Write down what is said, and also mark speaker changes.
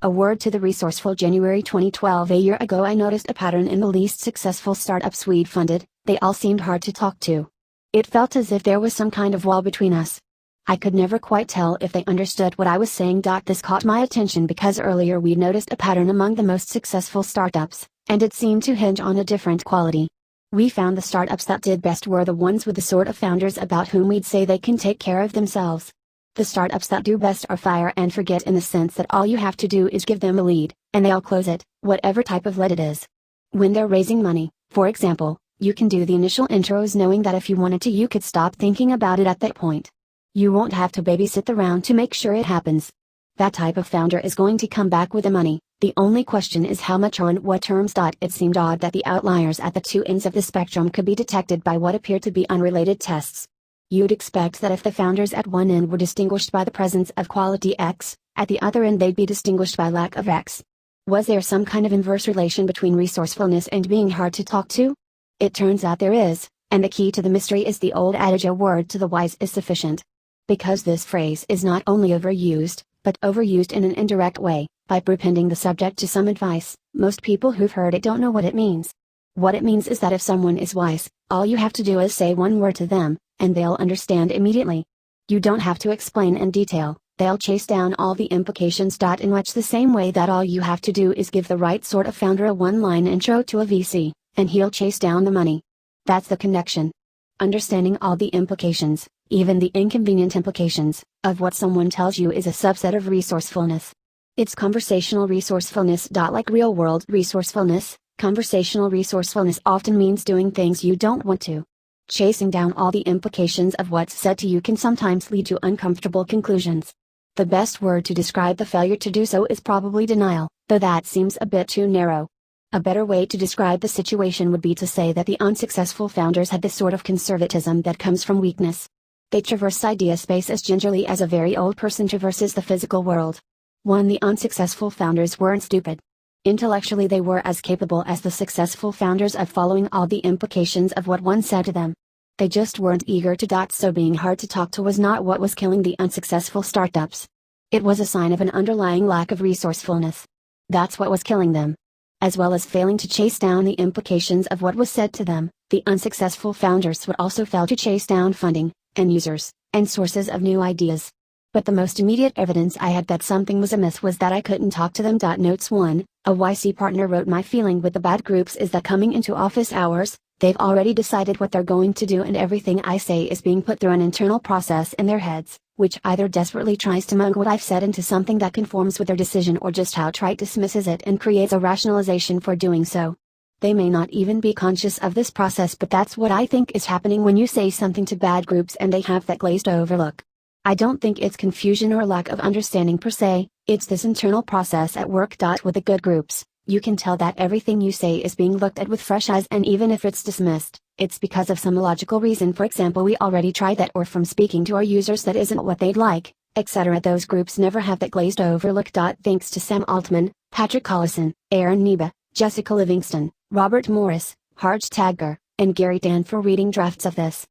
Speaker 1: A word to the Resourceful. January 2012. A year ago I noticed a pattern in the least successful startups we'd funded. They all seemed hard to talk to. It felt as if there was some kind of wall between us. I could never quite tell if they understood what I was saying. This caught my attention because earlier we'd noticed a pattern among the most successful startups, and it seemed to hinge on a different quality. We found the startups that did best were the ones with the sort of founders about whom we'd say they can take care of themselves. The startups that do best are fire and forget, in the sense that all you have to do is give them a lead, and they'll close it, whatever type of lead it is. When they're raising money, for example, you can do the initial intros knowing that if you wanted to you could stop thinking about it at that point. You won't have to babysit the round to make sure it happens. That type of founder is going to come back with the money. The only question is how much or on what terms. It seemed odd that the outliers at the two ends of the spectrum could be detected by what appeared to be unrelated tests. You'd expect that if the founders at one end were distinguished by the presence of quality X, at the other end they'd be distinguished by lack of X. Was there some kind of inverse relation between resourcefulness and being hard to talk to? It turns out there is, and the key to the mystery is the old adage, a word to the wise is sufficient. Because this phrase is not only overused, but overused in an indirect way, by prepending the subject to some advice, most people who've heard it don't know what it means. What it means is that if someone is wise, all you have to do is say one word to them, and they'll understand immediately. You don't have to explain in detail, they'll chase down all the implications. In much the same way that all you have to do is give the right sort of founder a one-line intro to a VC, and he'll chase down the money. That's the connection. Understanding all the implications, even the inconvenient implications, of what someone tells you is a subset of resourcefulness. It's conversational resourcefulness. Like real-world resourcefulness, conversational resourcefulness often means doing things you don't want to. Chasing down all the implications of what's said to you can sometimes lead to uncomfortable conclusions. The best word to describe the failure to do so is probably denial, though that seems a bit too narrow. A better way to describe the situation would be to say that the unsuccessful founders had this sort of conservatism that comes from weakness. They traverse idea space as gingerly as a very old person traverses the physical world. The unsuccessful founders weren't stupid. Intellectually they were as capable as the successful founders of following all the implications of what one said to them. They just weren't eager to. So being hard to talk to was not what was killing the unsuccessful startups. It was a sign of an underlying lack of resourcefulness. That's what was killing them. As well as failing to chase down the implications of what was said to them, the unsuccessful founders would also fail to chase down funding, and users, and sources of new ideas. But the most immediate evidence I had that something was amiss was that I couldn't talk to them. Notes 1, a YC partner wrote, "My feeling with the bad groups is that coming into office hours, they've already decided what they're going to do and everything I say is being put through an internal process in their heads, which either desperately tries to mug what I've said into something that conforms with their decision or just outright dismisses it and creates a rationalization for doing so. They may not even be conscious of this process, but that's what I think is happening when you say something to bad groups and they have that glazed over look. I don't think it's confusion or lack of understanding per se, it's this internal process at work. With the good groups, you can tell that everything you say is being looked at with fresh eyes, and even if it's dismissed, it's because of some logical reason. For example, we already tried that, or from speaking to our users that isn't what they'd like, etc. Those groups never have that glazed over look. Thanks to Sam Altman, Patrick Collison, Aaron Neba, Jessica Livingston, Robert Morris, Harj Taggar, and Gary Dan for reading drafts of this.